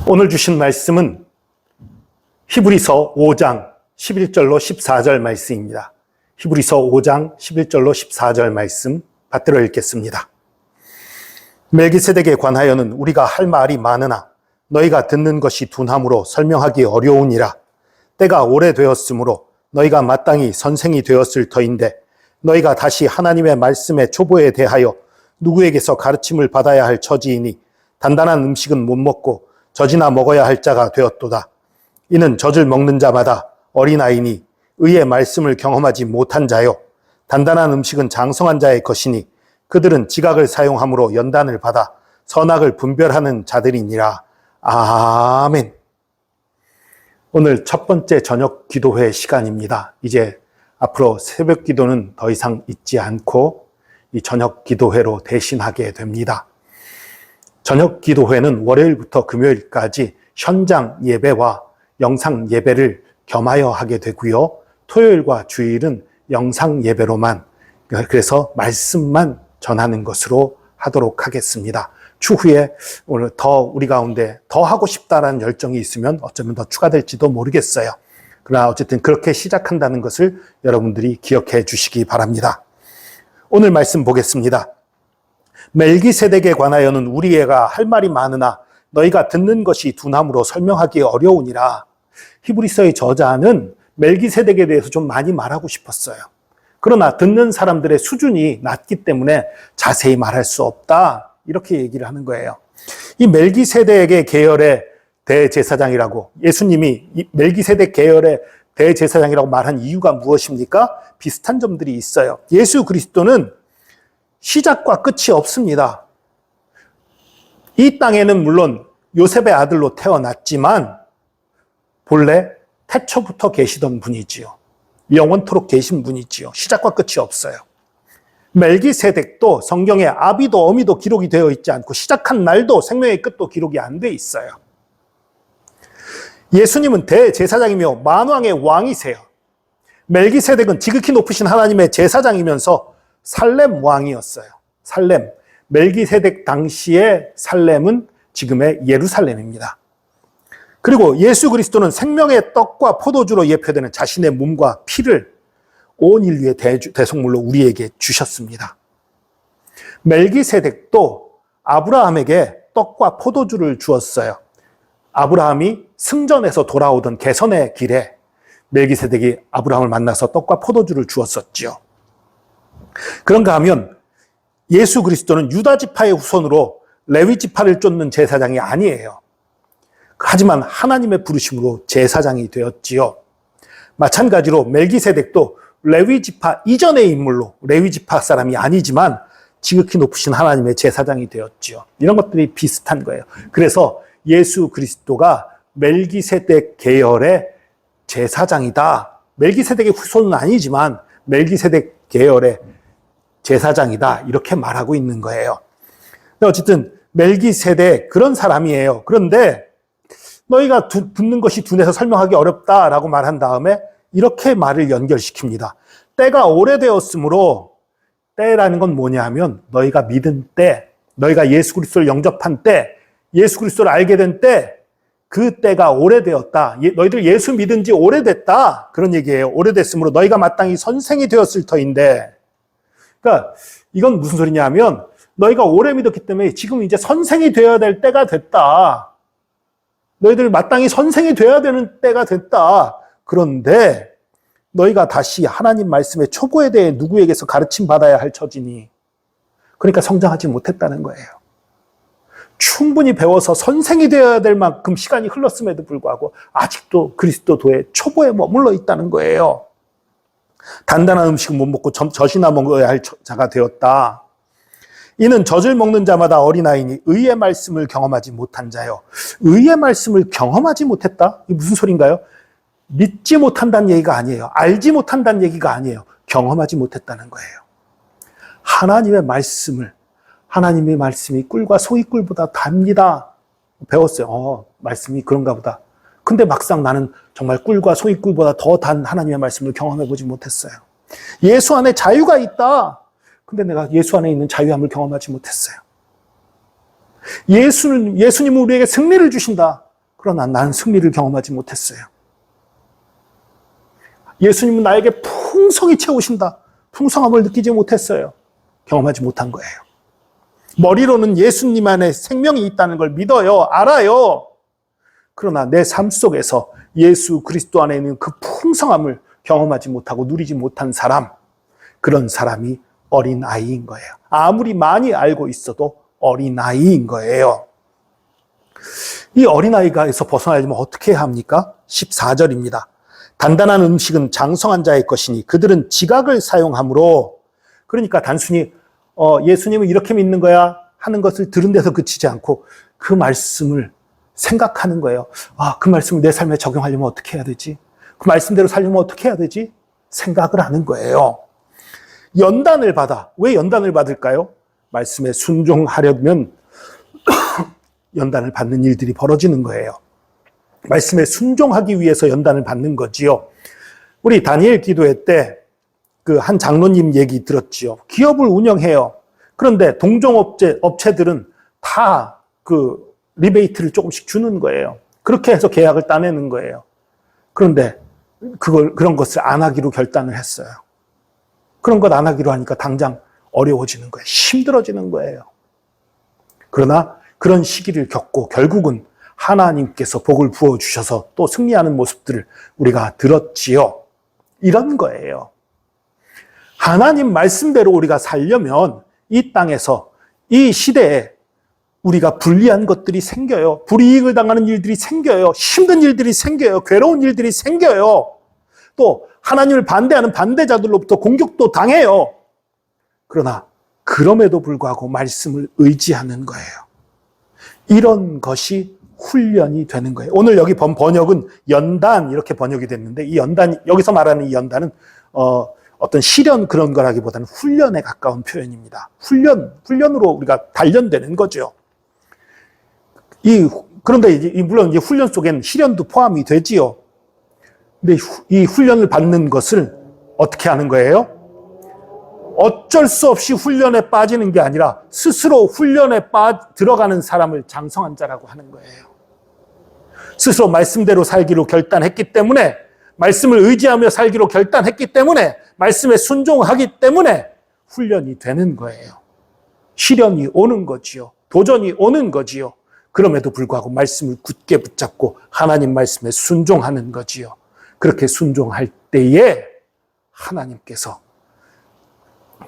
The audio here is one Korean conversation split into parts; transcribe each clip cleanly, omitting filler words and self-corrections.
오늘 주신 말씀은 히브리서 5장 11절로 14절 말씀입니다. 히브리서 5장 11절로 14절 말씀 받들어 읽겠습니다. 멜기세덱에 관하여는 우리가 할 말이 많으나 너희가 듣는 것이 둔함으로 설명하기 어려우니라. 때가 오래되었으므로 너희가 마땅히 선생이 되었을 터인데 너희가 다시 하나님의 말씀의 초보에 대하여 누구에게서 가르침을 받아야 할 처지이니 단단한 음식은 못 먹고 젖이나 먹어야 할 자가 되었도다. 이는 젖을 먹는 자마다 어린아이니 의의 말씀을 경험하지 못한 자요. 단단한 음식은 장성한 자의 것이니 그들은 지각을 사용함으로 연단을 받아 선악을 분별하는 자들이니라. 아멘. 오늘 첫 번째 저녁 기도회 시간입니다. 이제 앞으로 새벽 기도는 더 이상 있지 않고 이 저녁 기도회로 대신하게 됩니다. 저녁 기도회는 월요일부터 금요일까지 현장 예배와 영상 예배를 겸하여 하게 되고요. 토요일과 주일은 영상 예배로만, 그래서 말씀만 전하는 것으로 하도록 하겠습니다. 추후에 오늘 더 우리 가운데 더 하고 싶다라는 열정이 있으면 어쩌면 더 추가될지도 모르겠어요. 그러나 어쨌든 그렇게 시작한다는 것을 여러분들이 기억해 주시기 바랍니다. 오늘 말씀 보겠습니다. 멜기세덱에 관하여는 우리가 할 말이 많으나 너희가 듣는 것이 둔함으로 설명하기 어려우니라. 히브리서의 저자는 멜기세덱에 대해서 좀 많이 말하고 싶었어요. 그러나 듣는 사람들의 수준이 낮기 때문에 자세히 말할 수 없다. 이렇게 얘기를 하는 거예요. 이 멜기세덱의 계열의 대제사장이라고, 예수님이 이 멜기세덱 계열의 대제사장이라고 말한 이유가 무엇입니까? 비슷한 점들이 있어요. 예수 그리스도는 시작과 끝이 없습니다. 이 땅에는 물론 요셉의 아들로 태어났지만 본래 태초부터 계시던 분이지요. 영원토록 계신 분이지요. 시작과 끝이 없어요. 멜기세덱도 성경에 아비도 어미도 기록이 되어 있지 않고 시작한 날도 생명의 끝도 기록이 안 돼 있어요. 예수님은 대제사장이며 만왕의 왕이세요. 멜기세덱은 지극히 높으신 하나님의 제사장이면서 살렘 왕이었어요. 살렘. 멜기세덱 당시의 살렘은 지금의 예루살렘입니다. 그리고 예수 그리스도는 생명의 떡과 포도주로 예표되는 자신의 몸과 피를 온 인류의 대속물로 우리에게 주셨습니다. 멜기세덱도 아브라함에게 떡과 포도주를 주었어요. 아브라함이 승전에서 돌아오던 개선의 길에 멜기세덱이 아브라함을 만나서 떡과 포도주를 주었었지요. 그런가 하면 예수 그리스도는 유다 지파의 후손으로 레위 지파를 쫓는 제사장이 아니에요. 하지만 하나님의 부르심으로 제사장이 되었지요. 마찬가지로 멜기세덱도 레위 지파 이전의 인물로, 레위 지파 사람이 아니지만 지극히 높으신 하나님의 제사장이 되었지요. 이런 것들이 비슷한 거예요. 그래서 예수 그리스도가 멜기세덱 계열의 제사장이다. 멜기세덱의 후손은 아니지만 멜기세덱 계열의 제사장이다. 이렇게 말하고 있는 거예요. 어쨌든 멜기세덱 그런 사람이에요. 그런데 너희가 듣는 것이 둔해서 설명하기 어렵다라고 말한 다음에 이렇게 말을 연결시킵니다. 때가 오래되었으므로, 때라는 건 뭐냐 하면 너희가 믿은 때, 너희가 예수 그리스도를 영접한 때, 예수 그리스도를 알게 된 때, 그 때가 오래되었다. 너희들 예수 믿은 지 오래됐다. 그런 얘기예요. 오래됐으므로 너희가 마땅히 선생이 되었을 터인데, 그러니까 이건 무슨 소리냐 하면 너희가 오래 믿었기 때문에 지금 이제 선생이 되어야 될 때가 됐다. 너희들 마땅히 선생이 되어야 되는 때가 됐다. 그런데 너희가 다시 하나님 말씀의 초보에 대해 누구에게서 가르침 받아야 할 처지니, 그러니까 성장하지 못했다는 거예요. 충분히 배워서 선생이 되어야 될 만큼 시간이 흘렀음에도 불구하고 아직도 그리스도도의 초보에 머물러 있다는 거예요. 단단한 음식은 못 먹고 젖이나 먹어야 할 자가 되었다. 이는 젖을 먹는 자마다 어린아이니 의의 말씀을 경험하지 못한 자요. 의의 말씀을 경험하지 못했다? 이게 무슨 소린가요? 믿지 못한다는 얘기가 아니에요. 알지 못한다는 얘기가 아니에요. 경험하지 못했다는 거예요. 하나님의 말씀이 꿀과 소이꿀보다 답니다. 배웠어요. 말씀이 그런가 보다. 근데 막상 나는 정말 꿀과 소이꿀보다 더 단 하나님의 말씀을 경험해보지 못했어요. 예수 안에 자유가 있다. 근데 내가 예수 안에 있는 자유함을 경험하지 못했어요. 예수님은 우리에게 승리를 주신다. 그러나 나는 승리를 경험하지 못했어요. 예수님은 나에게 풍성히 채우신다. 풍성함을 느끼지 못했어요. 경험하지 못한 거예요. 머리로는 예수님 안에 생명이 있다는 걸 믿어요. 알아요. 그러나 내 삶 속에서 예수 그리스도 안에 있는 그 풍성함을 경험하지 못하고 누리지 못한 사람, 그런 사람이 어린아이인 거예요. 아무리 많이 알고 있어도 어린아이인 거예요. 이 어린아이가에서 벗어나려면 어떻게 해야 합니까? 14절입니다. 단단한 음식은 장성한 자의 것이니 그들은 지각을 사용하므로, 그러니까 단순히 예수님을 이렇게 믿는 거야 하는 것을 들은 데서 그치지 않고 그 말씀을 생각하는 거예요. 아, 그 말씀을 내 삶에 적용하려면 어떻게 해야 되지? 그 말씀대로 살려면 어떻게 해야 되지? 생각을 하는 거예요. 연단을 받아. 왜 연단을 받을까요? 말씀에 순종하려면 연단을 받는 일들이 벌어지는 거예요. 말씀에 순종하기 위해서 연단을 받는 거지요. 우리 다니엘 기도회 때 그 한 장로님 얘기 들었지요. 기업을 운영해요. 그런데 동종업체들은 다 그 리베이트를 조금씩 주는 거예요. 그렇게 해서 계약을 따내는 거예요. 그런데 그런 것을 안 하기로 결단을 했어요. 그런 것 안 하기로 하니까 당장 어려워지는 거예요. 힘들어지는 거예요. 그러나 그런 시기를 겪고 결국은 하나님께서 복을 부어주셔서 또 승리하는 모습들을 우리가 들었지요. 이런 거예요. 하나님 말씀대로 우리가 살려면 이 땅에서, 이 시대에 우리가 불리한 것들이 생겨요. 불이익을 당하는 일들이 생겨요. 힘든 일들이 생겨요. 괴로운 일들이 생겨요. 또 하나님을 반대하는 반대자들로부터 공격도 당해요. 그러나 그럼에도 불구하고 말씀을 의지하는 거예요. 이런 것이 훈련이 되는 거예요. 오늘 여기 번역은 연단 이렇게 번역이 됐는데, 이 연단, 여기서 말하는 이 연단은 어떤 시련 그런 거라기보다는 훈련에 가까운 표현입니다. 훈련으로 우리가 단련되는 거죠. 그런데 물론 이제 훈련 속엔 시련도 포함이 되지요. 근데 이 훈련을 받는 것을 어떻게 하는 거예요? 어쩔 수 없이 훈련에 빠지는 게 아니라 스스로 훈련에 들어가는 사람을 장성한 자라고 하는 거예요. 스스로 말씀대로 살기로 결단했기 때문에, 말씀을 의지하며 살기로 결단했기 때문에, 말씀에 순종하기 때문에 훈련이 되는 거예요. 시련이 오는 거지요. 도전이 오는 거지요. 그럼에도 불구하고 말씀을 굳게 붙잡고 하나님 말씀에 순종하는 거지요. 그렇게 순종할 때에 하나님께서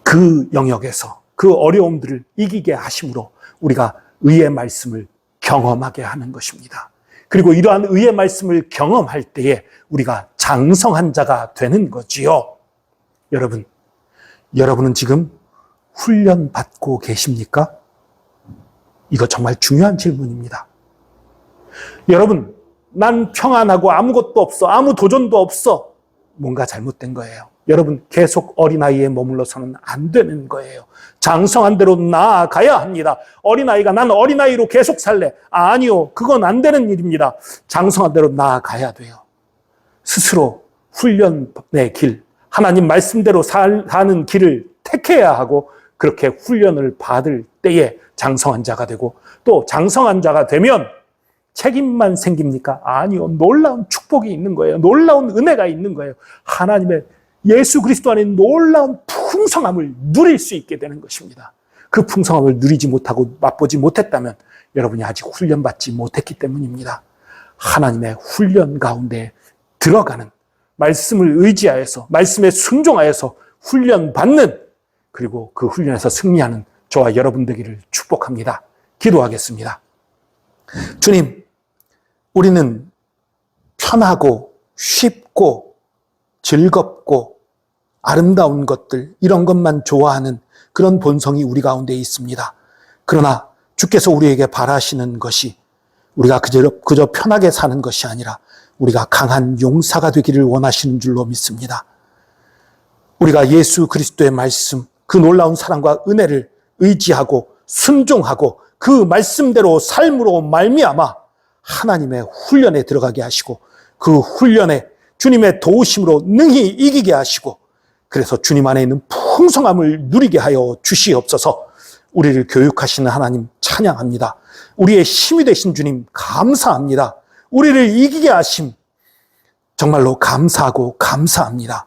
그 영역에서 그 어려움들을 이기게 하심으로 우리가 의의 말씀을 경험하게 하는 것입니다. 그리고 이러한 의의 말씀을 경험할 때에 우리가 장성한 자가 되는 거지요. 여러분은 지금 훈련받고 계십니까? 이거 정말 중요한 질문입니다. 여러분, 난 평안하고 아무것도 없어. 아무 도전도 없어. 뭔가 잘못된 거예요. 여러분, 계속 어린아이에 머물러서는 안 되는 거예요. 장성한 대로 나아가야 합니다. 어린아이가 난 어린아이로 계속 살래. 아니요. 그건 안 되는 일입니다. 장성한 대로 나아가야 돼요. 스스로 훈련의 길, 하나님 말씀대로 사는 길을 택해야 하고, 그렇게 훈련을 받을 때에 장성한 자가 되고, 또 장성한 자가 되면 책임만 생깁니까? 아니요. 놀라운 축복이 있는 거예요. 놀라운 은혜가 있는 거예요. 하나님의 예수 그리스도 안에 놀라운 풍성함을 누릴 수 있게 되는 것입니다. 그 풍성함을 누리지 못하고 맛보지 못했다면 여러분이 아직 훈련받지 못했기 때문입니다. 하나님의 훈련 가운데 들어가는, 말씀을 의지하여서, 말씀에 순종하여서 훈련받는, 그리고 그 훈련에서 승리하는 저와 여러분 되기를 축복합니다. 기도하겠습니다. 주님, 우리는 편하고 쉽고 즐겁고 아름다운 것들, 이런 것만 좋아하는 그런 본성이 우리 가운데 있습니다. 그러나 주께서 우리에게 바라시는 것이 우리가 그저 편하게 사는 것이 아니라 우리가 강한 용사가 되기를 원하시는 줄로 믿습니다. 우리가 예수 그리스도의 말씀, 그 놀라운 사랑과 은혜를 의지하고 순종하고 그 말씀대로 삶으로 말미암아 하나님의 훈련에 들어가게 하시고, 그 훈련에 주님의 도우심으로 능히 이기게 하시고, 그래서 주님 안에 있는 풍성함을 누리게 하여 주시옵소서. 우리를 교육하시는 하나님 찬양합니다. 우리의 힘이 되신 주님 감사합니다. 우리를 이기게 하심 정말로 감사하고 감사합니다.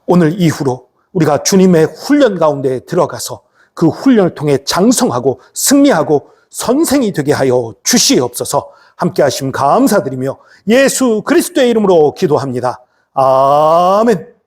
오늘 이후로 우리가 주님의 훈련 가운데 들어가서 그 훈련을 통해 장성하고 승리하고 선생이 되게 하여 주시옵소서. 함께 하심 감사드리며 예수 그리스도의 이름으로 기도합니다. 아멘.